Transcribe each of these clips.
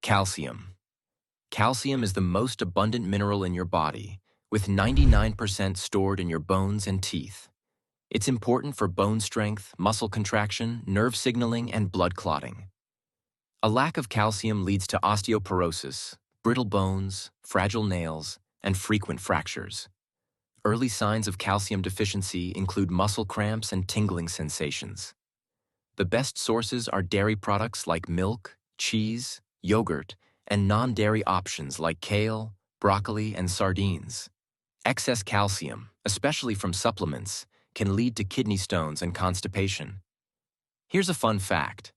Calcium. Calcium is the most abundant mineral in your body, with 99% stored in your bones and teeth. It's important for bone strength, muscle contraction, nerve signaling, and blood clotting. A lack of calcium leads to osteoporosis, brittle bones, fragile nails, and frequent fractures. Early signs of calcium deficiency include muscle cramps and tingling sensations. The best sources are dairy products like milk, cheese, yogurt, and non-dairy options like kale, broccoli, and sardines. Excess calcium, especially from supplements, can lead to kidney stones and constipation. Here's a fun fact.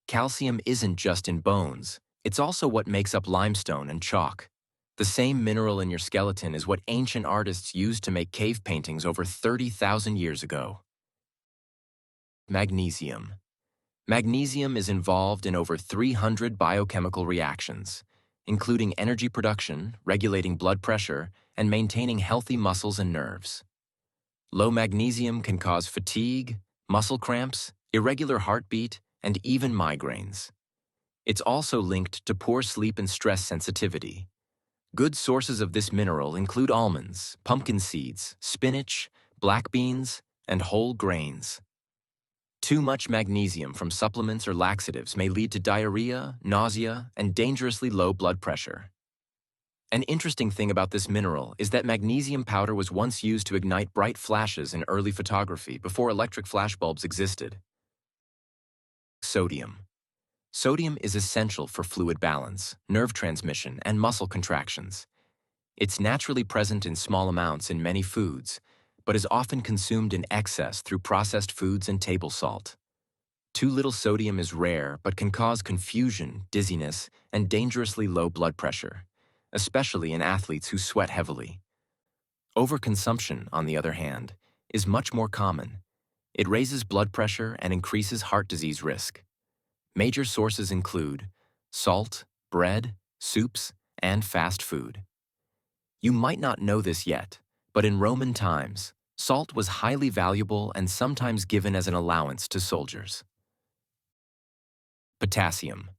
Calcium isn't just in bones, it's also what makes up limestone and chalk. The same mineral in your skeleton is what ancient artists used to make cave paintings over 30,000 years ago. Magnesium. Magnesium is involved in over 300 biochemical reactions, including energy production, regulating blood pressure, and maintaining healthy muscles and nerves. Low magnesium can cause fatigue, muscle cramps, irregular heartbeat, and even migraines. It's also linked to poor sleep and stress sensitivity. Good sources of this mineral include almonds, pumpkin seeds, spinach, black beans, and whole grains. Too much magnesium from supplements or laxatives may lead to diarrhea, nausea, and dangerously low blood pressure. An interesting thing about this mineral is that magnesium powder was once used to ignite bright flashes in early photography before electric flashbulbs existed. Sodium. Sodium is essential for fluid balance, nerve transmission, and muscle contractions. It's naturally present in small amounts in many foods, but is often consumed in excess through processed foods and table salt. Too little sodium is rare but can cause confusion, dizziness, and dangerously low blood pressure, especially in athletes who sweat heavily. Overconsumption, on the other hand, is much more common. It raises blood pressure and increases heart disease risk. Major sources include salt, bread, soups, and fast food. You might not know this yet, but in Roman times, salt was highly valuable and sometimes given as an allowance to soldiers. Potassium.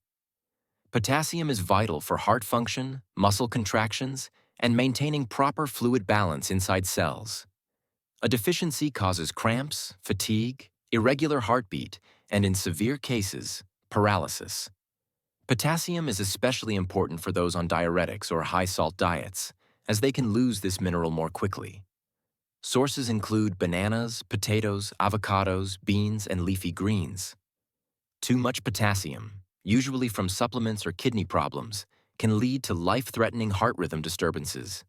Potassium is vital for heart function, muscle contractions, and maintaining proper fluid balance inside cells. A deficiency causes cramps, fatigue, irregular heartbeat, and in severe cases, paralysis. Potassium is especially important for those on diuretics or high-salt diets, as they can lose this mineral more quickly. Sources include bananas, potatoes, avocados, beans, and leafy greens. Too much potassium, usually from supplements or kidney problems, can lead to life-threatening heart rhythm disturbances.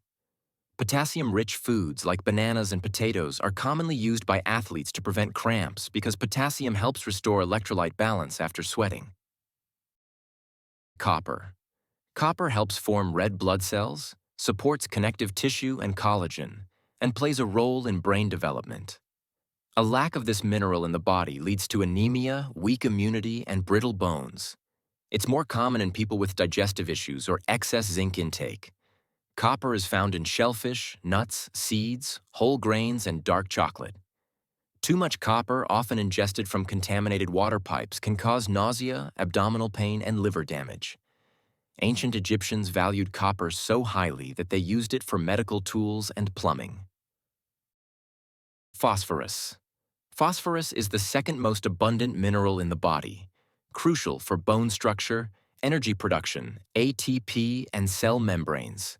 Potassium-rich foods like bananas and potatoes are commonly used by athletes to prevent cramps because potassium helps restore electrolyte balance after sweating. Copper. Copper helps form red blood cells, supports connective tissue and collagen, and plays a role in brain development. A lack of this mineral in the body leads to anemia, weak immunity, and brittle bones. It's more common in people with digestive issues or excess zinc intake. Copper is found in shellfish, nuts, seeds, whole grains, and dark chocolate. Too much copper, often ingested from contaminated water pipes, can cause nausea, abdominal pain, and liver damage. Ancient Egyptians valued copper so highly that they used it for medical tools and plumbing. Phosphorus. Phosphorus is the second most abundant mineral in the body, crucial for bone structure, energy production, ATP, and cell membranes.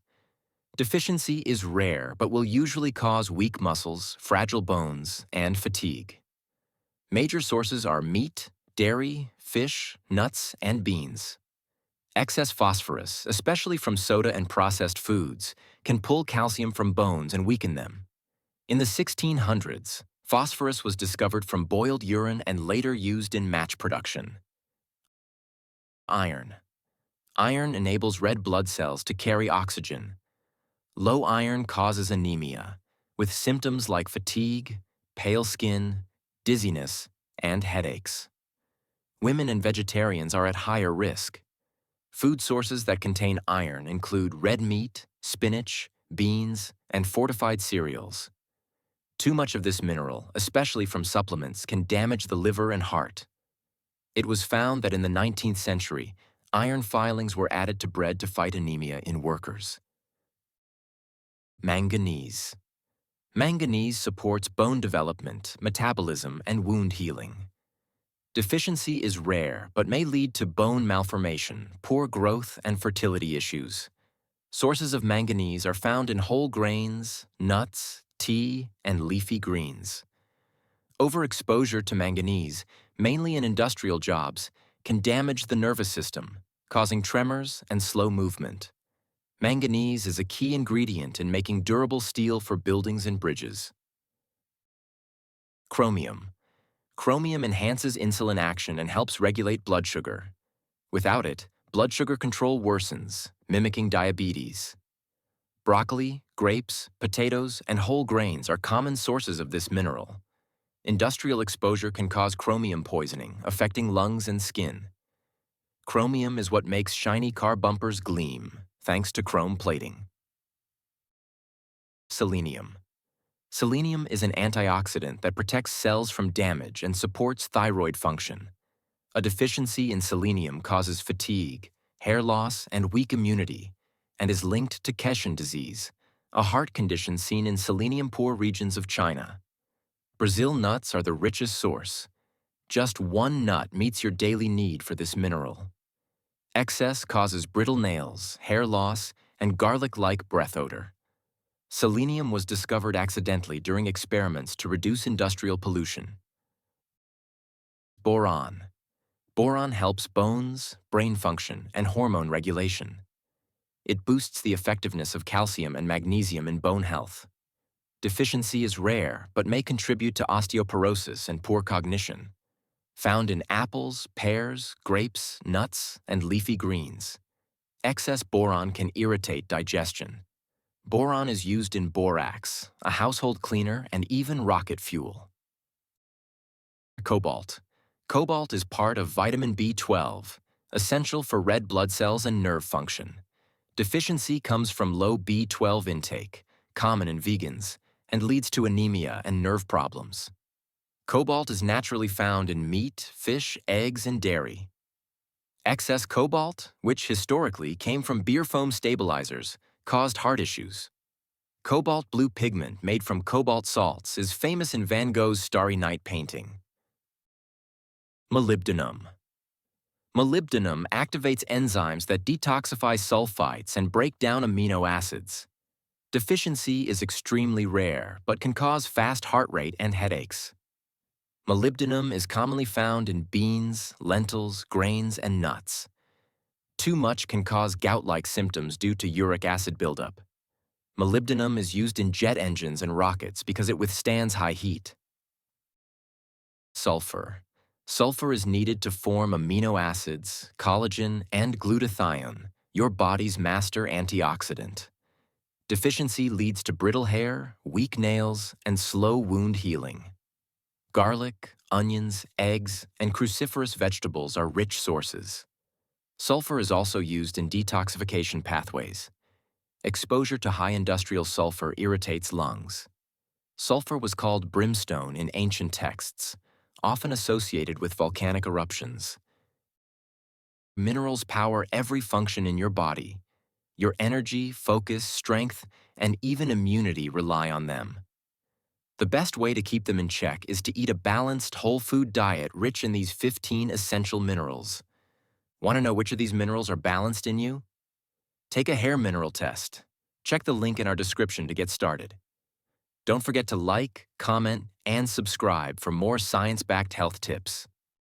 Deficiency is rare but will usually cause weak muscles, fragile bones, and fatigue. Major sources are meat, dairy, fish, nuts, and beans. Excess phosphorus, especially from soda and processed foods, can pull calcium from bones and weaken them. In the 1600s, phosphorus was discovered from boiled urine and later used in match production. Iron. Iron enables red blood cells to carry oxygen. Low iron causes anemia, with symptoms like fatigue, pale skin, dizziness, and headaches. Women and vegetarians are at higher risk. Food sources that contain iron include red meat, spinach, beans, and fortified cereals. Too much of this mineral, especially from supplements, can damage the liver and heart. It was found that in the 19th century, Iron filings were added to bread to fight anemia in workers. Manganese. Manganese supports bone development, metabolism, and wound healing. Deficiency is rare, but may lead to bone malformation, poor growth, and fertility issues. Sources of manganese are found in whole grains, nuts, tea, and leafy greens. Overexposure to manganese, mainly in industrial jobs, can damage the nervous system, causing tremors and slow movement. Manganese is a key ingredient in making durable steel for buildings and bridges. Chromium. Chromium enhances insulin action and helps regulate blood sugar. Without it, blood sugar control worsens, mimicking diabetes. Broccoli, grapes, potatoes, and whole grains are common sources of this mineral. Industrial exposure can cause chromium poisoning, affecting lungs and skin. Chromium is what makes shiny car bumpers gleam, thanks to chrome plating. Selenium. Selenium is an antioxidant that protects cells from damage and supports thyroid function. A deficiency in selenium causes fatigue, hair loss, and weak immunity, and is linked to Keshan disease, a heart condition seen in selenium-poor regions of China. Brazil nuts are the richest source. Just one nut meets your daily need for this mineral. Excess causes brittle nails, hair loss, and garlic-like breath odor. Selenium was discovered accidentally during experiments to reduce industrial pollution. Boron. Boron helps bones, brain function, and hormone regulation. It boosts the effectiveness of calcium and magnesium in bone health. Deficiency is rare, but may contribute to osteoporosis and poor cognition. Found in apples, pears, grapes, nuts, and leafy greens. Excess boron can irritate digestion. Boron is used in borax, a household cleaner, and even rocket fuel. Cobalt. Cobalt is part of vitamin B12, essential for red blood cells and nerve function. Deficiency comes from low B12 intake, common in vegans, and leads to anemia and nerve problems. Cobalt is naturally found in meat, fish, eggs, and dairy. Excess cobalt, which historically came from beer foam stabilizers, caused heart issues. Cobalt blue pigment made from cobalt salts is famous in Van Gogh's Starry Night painting. Molybdenum. Molybdenum activates enzymes that detoxify sulfites and break down amino acids. Deficiency is extremely rare, but can cause fast heart rate and headaches. Molybdenum is commonly found in beans, lentils, grains, and nuts. Too much can cause gout-like symptoms due to uric acid buildup. Molybdenum is used in jet engines and rockets because it withstands high heat. Sulfur. Sulfur is needed to form amino acids, collagen, and glutathione, your body's master antioxidant. Deficiency leads to brittle hair, weak nails, and slow wound healing. Garlic, onions, eggs, and cruciferous vegetables are rich sources. Sulfur is also used in detoxification pathways. Exposure to high industrial sulfur irritates lungs. Sulfur was called brimstone in ancient texts, often associated with volcanic eruptions. Minerals power every function in your body. Your energy, focus, strength, and even immunity rely on them. The best way to keep them in check is to eat a balanced whole food diet rich in these 15 essential minerals. Want to know which of these minerals are balanced in you? Take a hair mineral test. Check the link in our description to get started. Don't forget to like, comment, and subscribe for more science-backed health tips.